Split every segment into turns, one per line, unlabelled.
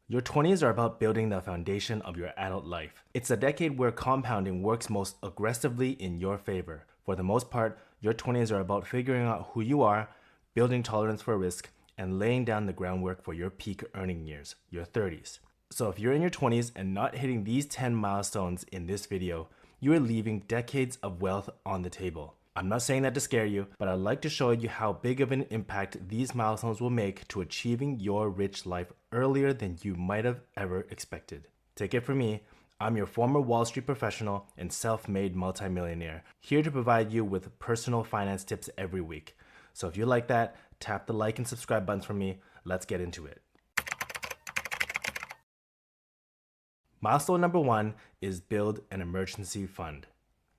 Your 20s are about building the foundation of your adult life. It's a decade where compounding works most aggressively in your favor. For the most part, your 20s are about figuring out who you are, building tolerance for risk, and laying down the groundwork for your peak earning years, your 30s. So if you're in your 20s and not hitting these 10 milestones in this video, you are leaving decades of wealth on the table. I'm not saying that to scare you, but I'd like to show you how big of an impact these milestones will make to achieving your rich life earlier than you might have ever expected. Take it from me, I'm your former Wall Street professional and self-made multimillionaire, here to provide you with personal finance tips every week. So if you like that, tap the like and subscribe buttons for me. Let's get into it. Milestone number 1 is build an emergency fund.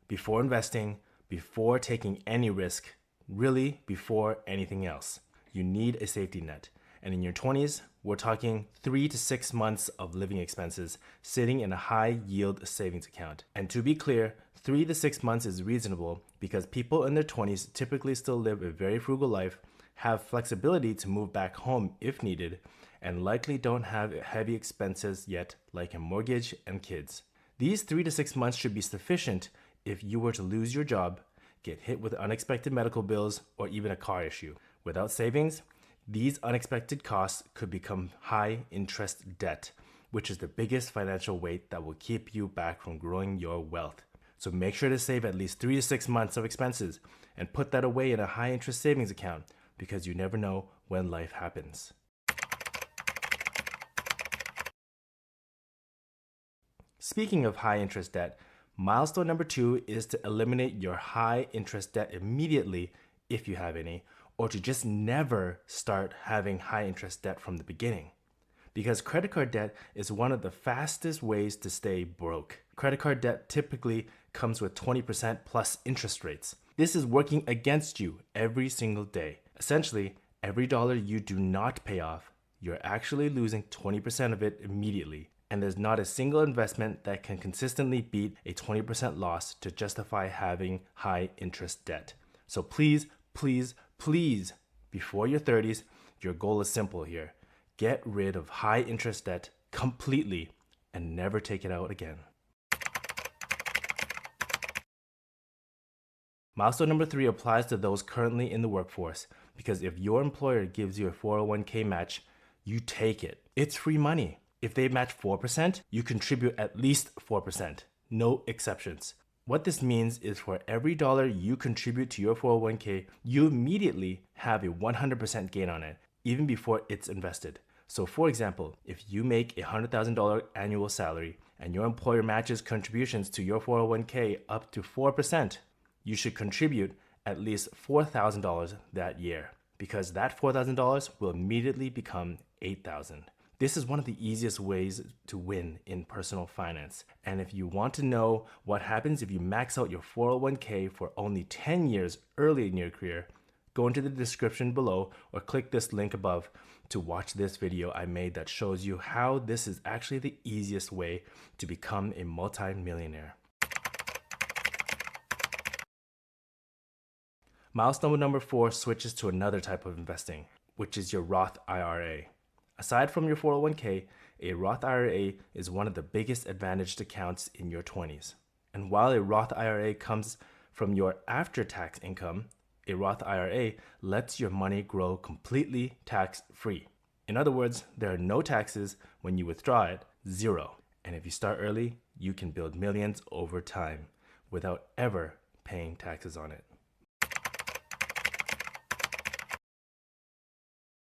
Before investing, before taking any risk, really before anything else, you need a safety net. And in your 20s, we're talking 3 to 6 months of living expenses sitting in a high yield savings account. And to be clear, 3 to 6 months is reasonable because people in their 20s typically still live a very frugal life, have flexibility to move back home if needed, and likely don't have heavy expenses yet like a mortgage and kids. These 3 to 6 months should be sufficient if you were to lose your job, get hit with unexpected medical bills, or even a car issue. Without savings, these unexpected costs could become high interest debt, which is the biggest financial weight that will keep you back from growing your wealth. So make sure to save at least 3 to 6 months of expenses and put that away in a high interest savings account because you never know when life happens. Speaking of high interest debt, milestone number 2 is to eliminate your high interest debt immediately if you have any, or to just never start having high interest debt from the beginning. Because credit card debt is one of the fastest ways to stay broke. Credit card debt typically comes with 20% plus interest rates. This is working against you every single day. Essentially, every dollar you do not pay off, you're actually losing 20% of it immediately. And there's not a single investment that can consistently beat a 20% loss to justify having high interest debt. So please, please, please, before your 30s, your goal is simple here. Get rid of high interest debt completely and never take it out again. Milestone number 3 applies to those currently in the workforce because if your employer gives you a 401k match, you take it. It's free money. If they match 4%, you contribute at least 4%, no exceptions. What this means is for every dollar you contribute to your 401k, you immediately have a 100% gain on it, even before it's invested. So for example, if you make a $100,000 annual salary and your employer matches contributions to your 401k up to 4%, you should contribute at least $4,000 that year because that $4,000 will immediately become $8,000. This is one of the easiest ways to win in personal finance. And if you want to know what happens if you max out your 401k for only 10 years early in your career, go into the description below or click this link above to watch this video I made that shows you how this is actually the easiest way to become a multi-millionaire. Milestone number 4 switches to another type of investing, which is your Roth IRA. Aside from your 401k, a Roth IRA is one of the biggest advantaged accounts in your 20s. And while a Roth IRA comes from your after-tax income, a Roth IRA lets your money grow completely tax-free. In other words, there are no taxes when you withdraw it, zero. And if you start early, you can build millions over time without ever paying taxes on it.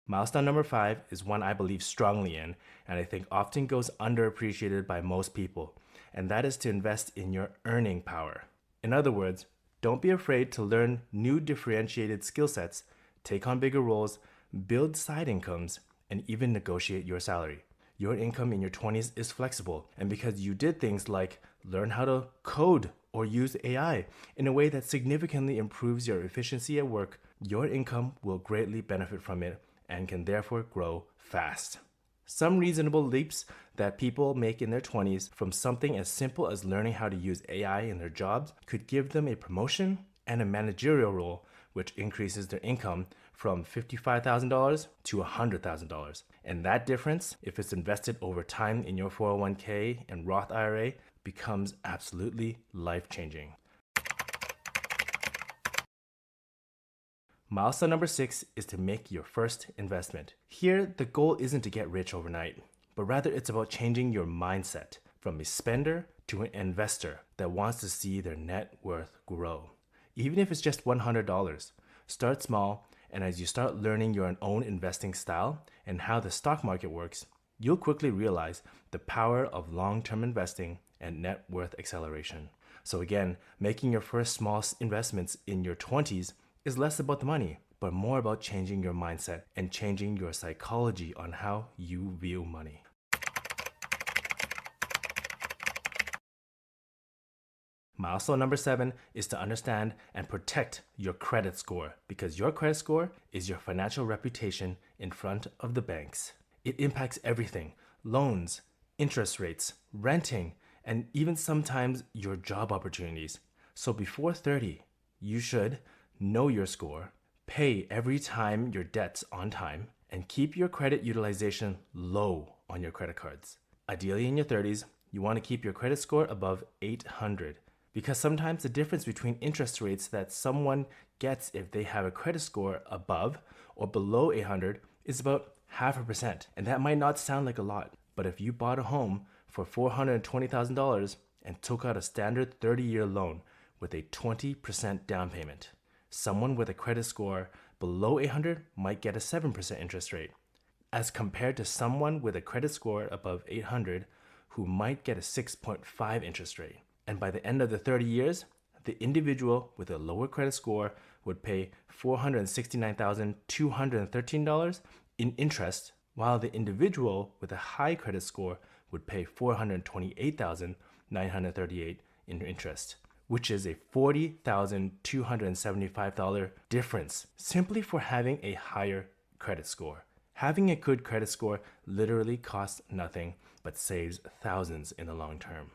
Milestone number 5 is one I believe strongly in and I think often goes underappreciated by most people, and that is to invest in your earning power. In other words, don't be afraid to learn new differentiated skill sets, take on bigger roles, build side incomes, and even negotiate your salary. Your income in your 20s is flexible, and because you did things like learn how to code or use AI in a way that significantly improves your efficiency at work, your income will greatly benefit from it and can therefore grow fast. Some reasonable leaps that people make in their 20s from something as simple as learning how to use AI in their jobs could give them a promotion and a managerial role, which increases their income from $55,000 to $100,000. And that difference, if it's invested over time in your 401k and Roth IRA, becomes absolutely life-changing. Milestone number 6 is to make your first investment. Here, the goal isn't to get rich overnight, but rather it's about changing your mindset from a spender to an investor that wants to see their net worth grow. Even if it's just $100, start small, and as you start learning your own investing style and how the stock market works, you'll quickly realize the power of long-term investing and net worth acceleration. So again, making your first small investments in your 20s is less about the money, but more about changing your mindset and changing your psychology on how you view money. Milestone number 7 is to understand and protect your credit score, because your credit score is your financial reputation in front of the banks. It impacts everything: loans, interest rates, renting, and even sometimes your job opportunities. So before 30, you should know your score, pay every time your debts on time, and keep your credit utilization low on your credit cards. Ideally in your 30s, you want to keep your credit score above 800. Because sometimes the difference between interest rates that someone gets if they have a credit score above or below 800 is about 0.5%. And that might not sound like a lot, but if you bought a home for $420,000 and took out a standard 30-year loan with a 20% down payment, someone with a credit score below 800 might get a 7% interest rate, as compared to someone with a credit score above 800 who might get a 6.5 interest rate. And by the end of the 30 years, the individual with a lower credit score would pay $469,213 in interest, while the individual with a high credit score would pay $428,938 in interest, which is a $40,275 difference simply for having a higher credit score. Having a good credit score literally costs nothing, but saves thousands in the long term.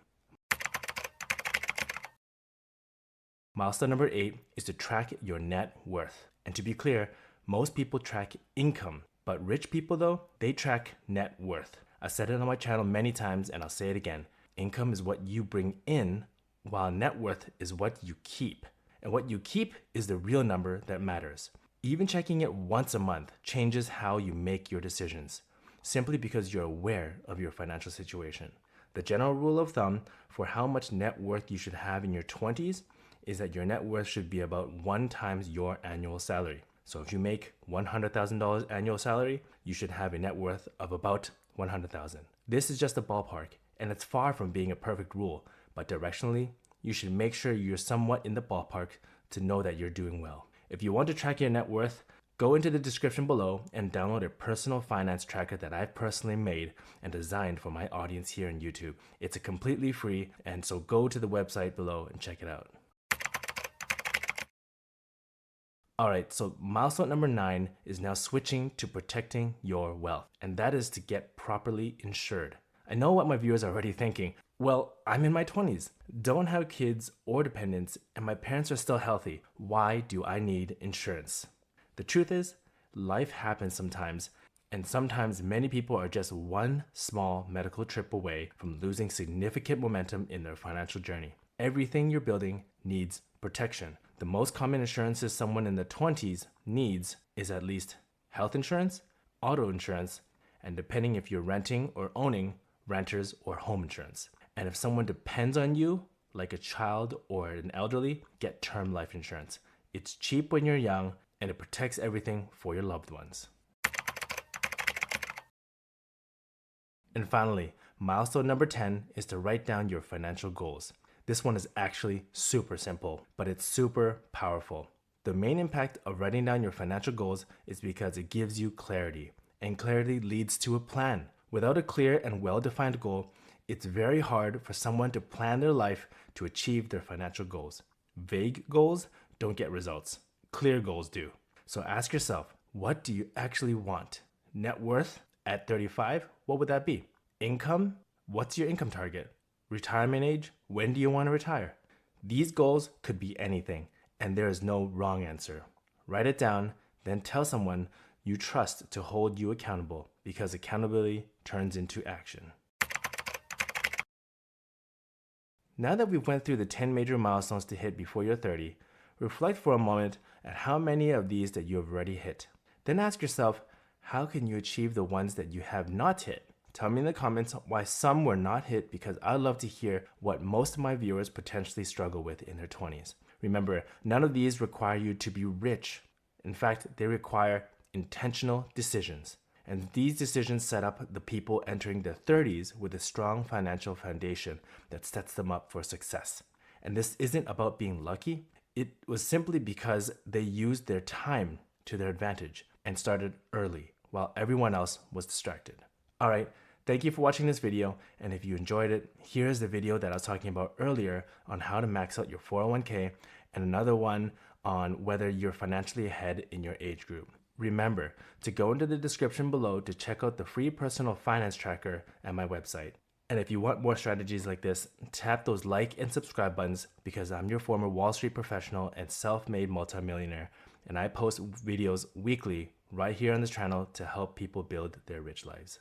Milestone number 8 is to track your net worth. And to be clear, most people track income, but rich people though, they track net worth. I've said it on my channel many times and I'll say it again. Income is what you bring in, while net worth is what you keep. And what you keep is the real number that matters. Even checking it once a month changes how you make your decisions, simply because you're aware of your financial situation. The general rule of thumb for how much net worth you should have in your 20s is that your net worth should be about 1 times your annual salary. So if you make $100,000 annual salary, you should have a net worth of about $100,000. This is just a ballpark, and it's far from being a perfect rule, but directionally, you should make sure you're somewhat in the ballpark to know that you're doing well. If you want to track your net worth, go into the description below and download a personal finance tracker that I've personally made and designed for my audience here on YouTube. It's completely free, and so go to the website below and check it out. Alright, so milestone number 9 is now switching to protecting your wealth, and that is to get properly insured. I know what my viewers are already thinking. Well, I'm in my 20s, don't have kids or dependents, and my parents are still healthy. Why do I need insurance? The truth is, life happens sometimes, and sometimes many people are just one small medical trip away from losing significant momentum in their financial journey. Everything you're building needs protection. The most common insurances someone in the 20s needs is at least health insurance, auto insurance, and depending if you're renting or owning, renters or home insurance. And if someone depends on you, like a child or an elderly, get term life insurance. It's cheap when you're young and it protects everything for your loved ones. And finally, milestone number 10 is to write down your financial goals. This one is actually super simple, but it's super powerful. The main impact of writing down your financial goals is because it gives you clarity, and clarity leads to a plan. Without a clear and well-defined goal, it's very hard for someone to plan their life to achieve their financial goals. Vague goals don't get results. Clear goals do. So ask yourself, what do you actually want? Net worth at 35, what would that be? Income? What's your income target? Retirement age? When do you want to retire? These goals could be anything, and there is no wrong answer. Write it down, Then tell someone you trust to hold you accountable, because accountability turns into action. Now that we've went through the 10 major milestones to hit before you're 30, reflect for a moment at how many of these that you have already hit. Then ask yourself, how can you achieve the ones that you have not hit? Tell me in the comments why some were not hit, because I'd love to hear what most of my viewers potentially struggle with in their 20s. Remember, none of these require you to be rich. In fact, they require intentional decisions. And these decisions set up the people entering their 30s with a strong financial foundation that sets them up for success. And this isn't about being lucky. It was simply because they used their time to their advantage and started early while everyone else was distracted. All right, thank you for watching this video. And if you enjoyed it, here's the video that I was talking about earlier on how to max out your 401k, and another one on whether you're financially ahead in your age group. Remember to go into the description below to check out the free personal finance tracker at my website. And if you want more strategies like this, tap those like and subscribe buttons, because I'm your former Wall Street professional and self-made multimillionaire, and I post videos weekly right here on this channel to help people build their rich lives.